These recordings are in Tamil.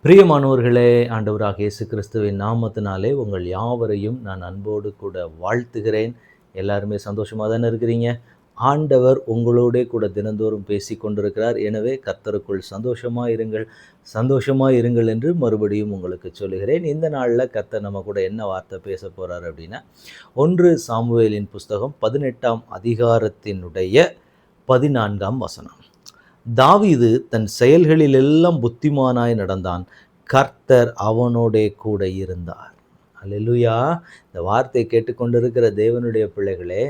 பிரியமானவர்களே, ஆண்டவராகிய இயேசு கிறிஸ்துவின் நாமத்தினாலே உங்கள் யாவரையும் நான் அன்போடு கூட வாழ்த்துகிறேன். எல்லாருமே சந்தோஷமா தானே இருக்கிறீங்க? ஆண்டவர் உங்களோடே கூட தினந்தோறும் பேசிக் கொண்டிருக்கிறார். எனவே கர்த்தருக்குள் சந்தோஷமா இருங்கள், சந்தோஷமா இருங்கள் என்று மறுபடியும் உங்களுக்கு சொல்லுகிறேன். இந்த நாள்ல கர்த்தர் நம்ம கூட என்ன வார்த்தை பேசப் போறார் அப்படின்னா, 1 சாமுவேலின் புஸ்தகம் 18ஆம் அதிகாரத்தினுடைய 14ஆம் வசனம். தாவீது தன் செயல்களிலெல்லாம் புத்திமானாய் நடந்தான், கர்த்தர் அவனோடே கூட இருந்தார். அல்லேலூயா! இந்த வார்த்தையை கேட்டுக்கொண்டிருக்கிற தேவனுடைய பிள்ளைகளே,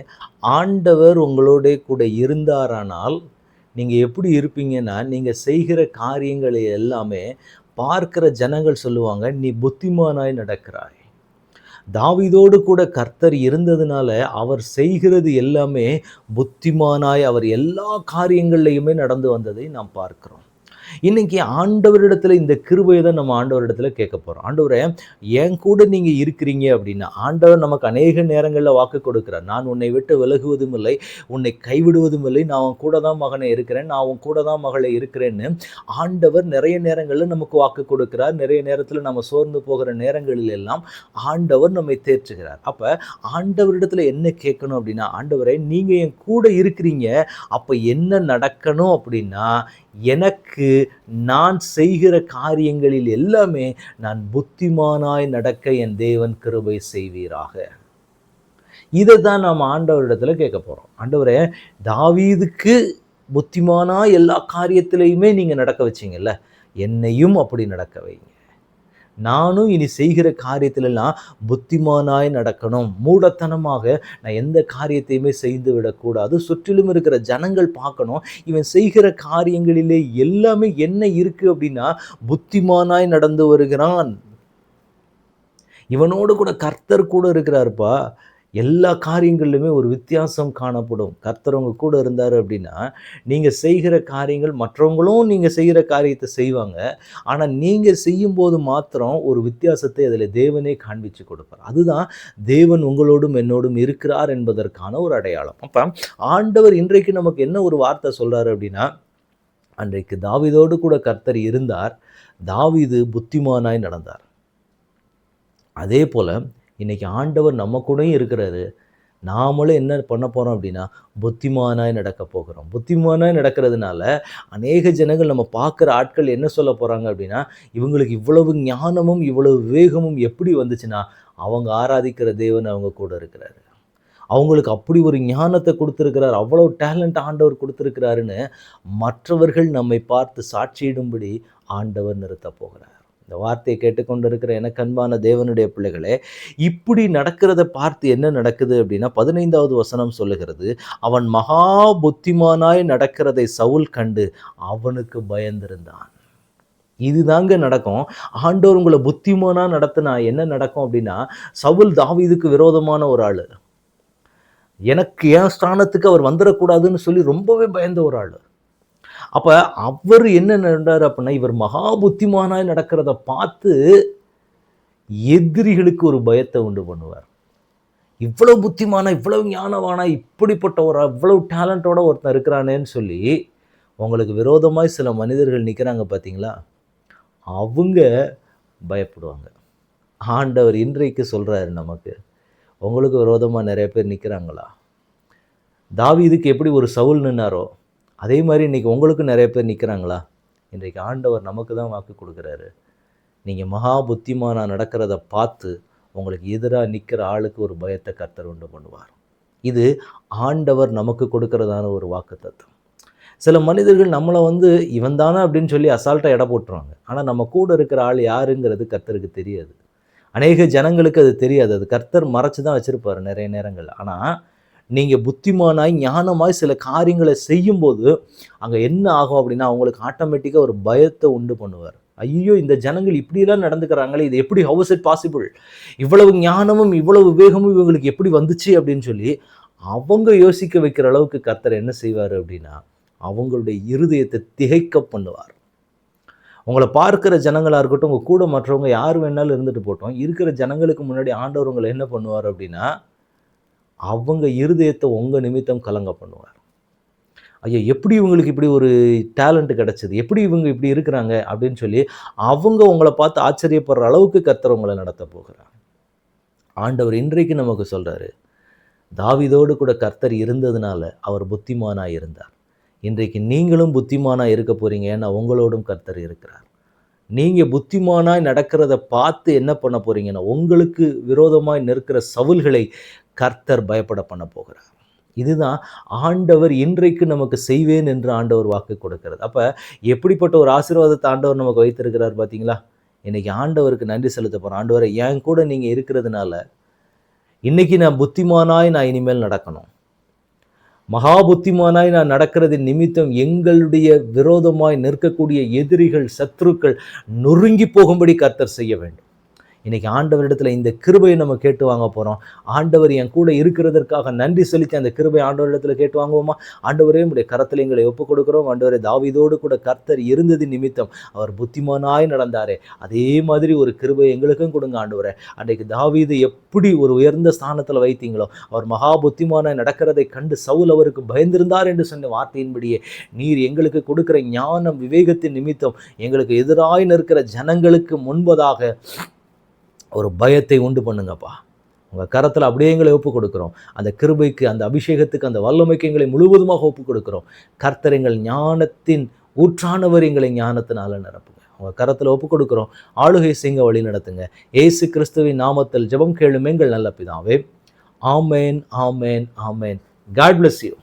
ஆண்டவர் உங்களோடே கூட இருந்தாரானால் நீங்க எப்படி இருப்பீங்கன்னா, நீங்க செய்கிற காரியங்களை எல்லாமே பார்க்கிற ஜனங்கள் சொல்லுவாங்க, நீ புத்திமானாய் நடக்கிறாய். தாவீதோடு கூட கர்த்தர் இருந்ததுனால அவர் செய்கிறது எல்லாமே புத்திமானாய் அவர் எல்லா காரியங்கள்லையுமே நடந்து வந்ததை நாம் பார்க்கிறோம். இன்னைக்கு ஆண்டவரிடத்துல இந்த கிருபையை தான் நம்ம ஆண்டவரிடத்துல கேட்க போறோம். ஆண்டவரே, என் கூட நீங்க இருக்கிறீங்க அப்படின்னா, ஆண்டவர் நமக்கு அநேக நேரங்களில் வாக்கு கொடுக்கிறார். நான் உன்னை விட்டு விலகுவதும் இல்லை, உன்னை கைவிடுவதும் இல்லை, நான் உன் கூட தான் மகனே இருக்கிறேன், நான் உன் கூட தான் மகளே இருக்கிறேன்னு ஆண்டவர் நிறைய நேரங்களில் நமக்கு வாக்கு கொடுக்கிறார். நிறைய நேரத்தில் நம்ம சோர்ந்து போகிற நேரங்களில் எல்லாம் ஆண்டவர் நம்மை தேற்றுகிறார். அப்ப ஆண்டவரிடத்துல என்ன கேட்கணும் அப்படின்னா, ஆண்டவரே நீங்க என் கூட இருக்கிறீங்க, அப்ப என்ன நடக்கணும் அப்படின்னா, எனக்கு நான் செய்கிற காரியங்களில் எல்லாமே நான் புத்திமானாய் நடக்க என் தேவன் கிருபை செய்வீராக. இதை தான் நாம் ஆண்டவரிடத்துல கேட்க போறோம். ஆண்டவரே, தாவீதுக்கு புத்திமானாய் எல்லா காரியத்திலையுமே நீங்க நடக்க வச்சீங்கல்ல, என்னையும் அப்படி நடக்க வைங்க. நானும் இனி செய்கிற காரியத்திலெல்லாம் புத்திமானாய் நடக்கணும். மூடத்தனமாக நான் எந்த காரியத்தையுமே செய்து விடக்கூடாது. சுற்றிலும் இருக்கிற ஜனங்கள் பார்க்கணும், இவன் செய்கிற காரியங்களிலே எல்லாமே என்ன இருக்கு அப்படின்னா புத்திமானாய் நடந்து வருகிறான். இவனோடு கூட கர்த்தர் கூட இருக்கிறாருப்பா. எல்லா காரியங்களிலுமே ஒரு வித்தியாசம் காணப்படும். கர்த்தர் உங்க கூட இருந்தாரு அப்படின்னா, நீங்க செய்கிற காரியங்கள் மற்றவங்களும் நீங்க செய்கிற காரியத்தை செய்வாங்க. ஆனா நீங்க செய்யும்போது மாத்திரம் ஒரு வித்தியாசத்தை அதில் தேவனே காண்பிச்சு கொடுப்பார். அதுதான் தேவன் உங்களோடும் என்னோடும் இருக்கிறார் என்பதற்கான ஒரு அடையாளம். அப்ப ஆண்டவர் இன்றைக்கு நமக்கு என்ன ஒரு வார்த்தை சொல்றாரு அப்படின்னா, அன்றைக்கு தாவீதோடு கூட கர்த்தர் இருந்தார், தாவீது புத்திமானாய் நடந்தார். அதே போல இன்னைக்கு ஆண்டவர் நம்ம கூடயும் இருக்கிறாரு. நாமளும் என்ன பண்ண போறோம் அப்படின்னா, புத்திமானாய் நடக்க போகிறோம். புத்திமானாய் நடக்கிறதுனால அநேக ஜனங்கள், நம்ம பார்க்குற ஆட்கள் என்ன சொல்ல போறாங்க அப்படின்னா, இவங்களுக்கு இவ்வளவு ஞானமும் இவ்வளவு விவேகமும் எப்படி வந்துச்சுன்னா, அவங்க ஆராதிக்கிற தேவன் அவங்க கூட இருக்கிறாரு. அவங்களுக்கு அப்படி ஒரு ஞானத்தை கொடுத்திருக்கிறார், அவ்வளவு டேலண்ட் ஆண்டவர் கொடுத்திருக்கிறாருன்னு மற்றவர்கள் நம்மை பார்த்து சாட்சியிடும்படி ஆண்டவர் நிறுத்தப் போகிறார். இந்த வார்த்தையை கேட்டுக்கொண்டிருக்கிற எனக்கு அன்பான தேவனுடைய பிள்ளைகளே, இப்படி நடக்கிறத பார்த்து என்ன நடக்குது அப்படின்னா, 15வது வசனம் சொல்லுகிறது, அவன் மகா புத்திமானாய் நடக்கிறதை சவுல் கண்டு அவனுக்கு பயந்திருந்தான். இதுதாங்க நடக்கும். ஆண்டவர் உங்களை புத்திமானா நடத்தினா என்ன நடக்கும் அப்படின்னா, சவுல் தாவீதுக்கு விரோதமான ஒரு ஆளு, எனக்கு என் ஸ்தானத்துக்கு அவர் வந்துடக்கூடாதுன்னு சொல்லி ரொம்பவே பயந்த ஒரு ஆளு. அப்ப அவர் என்ன நடந்தாரு அப்படின்னா, இவர் மகா புத்திமானாய் நடக்கிறத பார்த்து எதிரிகளுக்கு ஒரு பயத்தை உண்டு பண்ணுவார். இவ்வளவு புத்திமானா, இவ்வளவு ஞானவானா, இப்படிப்பட்ட ஒரு இவ்வளவு டேலண்டோட ஒருத்தன் இருக்கிறானேன்னு சொல்லி உங்களுக்கு விரோதமாய் சில மனிதர்கள் நிற்கிறாங்க பார்த்தீங்களா, அவங்க பயப்படுவாங்க. ஆண்டவர் இன்றைக்கு சொல்றாரு நமக்கு, உங்களுக்கு விரோதமாக நிறைய பேர் நிற்கிறாங்களா? தாவீதுக்கு எப்படி ஒரு சவுல் நின்னாரோ, அதே மாதிரி இன்றைக்கி உங்களுக்கு நிறைய பேர் நிற்கிறாங்களா? இன்றைக்கு ஆண்டவர் நமக்கு தான் வாக்கு கொடுக்குறாரு. நீங்கள் மகா புத்திமானா நடக்கிறத பார்த்து உங்களுக்கு எதிராக நிற்கிற ஆளுக்கு ஒரு பயத்தை கர்த்தர் உண்டு பண்ணுவார். இது ஆண்டவர் நமக்கு கொடுக்கறதான ஒரு வாக்குத்தத்தம். சில மனிதர்கள் நம்மளை இவன் தானே அப்படின்னு சொல்லி அசால்ட்டாக எடை போட்டுருவாங்க. ஆனால் நம்ம கூட இருக்கிற ஆள் யாருங்கிறது கர்த்தருக்கு தெரியாது. அநேக ஜனங்களுக்கு அது தெரியாது. அது கர்த்தர் மறைச்சு தான் வச்சுருப்பார் நிறைய நேரங்கள். ஆனால் நீங்கள் புத்திமானாய் ஞானமாய் சில காரியங்களை செய்யும்போது அங்கே என்ன ஆகும் அப்படின்னா, அவங்களுக்கு ஆட்டோமேட்டிக்காக ஒரு பயத்தை உண்டு பண்ணுவார். ஐயோ, இந்த ஜனங்கள் இப்படியெல்லாம் நடந்துக்கிறாங்களே, இது எப்படி, ஹவ் இஸ் இட் பாசிபிள், இவ்வளவு ஞானமும் இவ்வளவு விவேகமும் இவங்களுக்கு எப்படி வந்துச்சு அப்படின்னு சொல்லி அவங்க யோசிக்க வைக்கிற அளவுக்கு கர்த்தர் என்ன செய்வார் அப்படின்னா, அவங்களுடைய இருதயத்தை திகைக்க பண்ணுவார். உங்களை பார்க்கிற ஜனங்களாக இருக்கட்டும், உங்கள் கூட மற்றவங்க யார் வேணாலும் இருந்துட்டு போட்டோம், இருக்கிற ஜனங்களுக்கு முன்னாடி ஆண்டவர் உங்களை என்ன பண்ணுவார் அப்படின்னா, அவங்க இருதயத்தை உங்கள் நிமித்தம் கலங்க பண்ணுவார். ஐயோ! எப்படி இவங்களுக்கு இப்படி ஒரு டேலண்ட் கிடைச்சது? எப்படி இவங்க இப்படி இருக்கிறாங்க? அப்படின்னு சொல்லி அவங்க உங்கள பார்த்து ஆச்சரியப்படுற அளவுக்கு கர்த்தர் உங்கள நடத்தப் போகிறார். ஆண்டவர் இன்றைக்கு நமக்கு சொல்றாரு, தாவீதோடு கூட கர்த்தர் இருந்ததுனால அவர் புத்திமானா இருந்தார். இன்றைக்கு நீங்களும் புத்திமானா இருக்க போறீங்க. ஏன்னா உங்களோடும் கர்த்தர் இருக்கிறார். நீங்க புத்திமானாய் நடக்கிறத பார்த்து என்ன பண்ண போறீங்கன்னா, உங்களுக்கு விரோதமாய் நிற்கிற சவுல்களை கர்த்தர் பயப்பட பண்ண போகிறார். இதுதான் ஆண்டவர் இன்றைக்கு நமக்கு செய்வேன் என்று ஆண்டவர் வாக்கு கொடுக்கிறது. அப்ப எப்படிப்பட்ட ஒரு ஆசீர்வாதத்த ஆண்டவர் நமக்கு வைத்திருக்கிறார் பார்த்தீங்களா? இன்னைக்கு ஆண்டவருக்கு நன்றி செலுத்த போறோம். ஆண்டவரே என் கூட நீங்க இருக்கிறதுனால, இன்னைக்கு நான் புத்திமானாய் இனிமேல் நடக்கணும். மகா புத்திமானாய் நான் நடக்கிறதின் நிமித்தம் எங்களுடைய விரோதமாய் நிற்கக்கூடிய எதிரிகள், சத்துருக்கள் நொறுங்கி போகும்படி கர்த்தர் செய்ய வேண்டும். இன்னைக்கு ஆண்டவரிடத்துல இந்த கிருபையை நம்ம கேட்டு வாங்க போறோம். ஆண்டவர் என் கூட இருக்கிறதற்காக நன்றி செலுத்தி அந்த கிருபை ஆண்டவரிடத்துல கேட்டு வாங்குவோமா? ஆண்டவரே உம்முடைய கரத்தில் எங்களை ஒப்புக் கொடுக்கிறோம். ஆண்டவரே தாவீதோடு கூட கர்த்தர் இருந்தது நிமித்தம் அவர் புத்திமானாய் நடந்தாரே, அதே மாதிரி ஒரு கிருபை எங்களுக்கும் கொடுங்க ஆண்டவரே. அன்றைக்கு தாவீது எப்படி ஒரு உயர்ந்த ஸ்தானத்துல வைத்தீங்களோ, அவர் மகா புத்திமானாய் நடக்கிறதை கண்டு சவுல் அவருக்கு பயந்திருந்தார் என்று சொன்ன வார்த்தையின்படியே நீர் எங்களுக்கு கொடுக்கிற ஞானம், விவேகத்தின் நிமித்தம் எங்களுக்கு எதிராய் நிற்கிற ஜனங்களுக்கு முன்பதாக ஒரு பயத்தை உண்டு பண்ணுங்கப்பா. உங்க கரத்துல அப்படியே எங்களை ஒப்புக் கொடுக்கிறோம். அந்த கிருபைக்கு, அந்த அபிஷேகத்துக்கு, அந்த வல்லமைக்கு எங்களை முழுவதுமாக ஒப்புக் கொடுக்கிறோம். கர்த்தர் எங்கள் ஞானத்தின் ஊற்றானவர், எங்களை ஞானத்தினால நிரப்புங்க. உங்க கரத்துல ஒப்புக் கொடுக்கிறோம். ஆளுகை செய்யுங்க, வழி நடத்துங்க. இயேசு கிறிஸ்துவின் நாமத்தில் ஜெபம் கேளும் எங்கள் நல்ல பிதாவே. Amen, amen, amen. God bless you.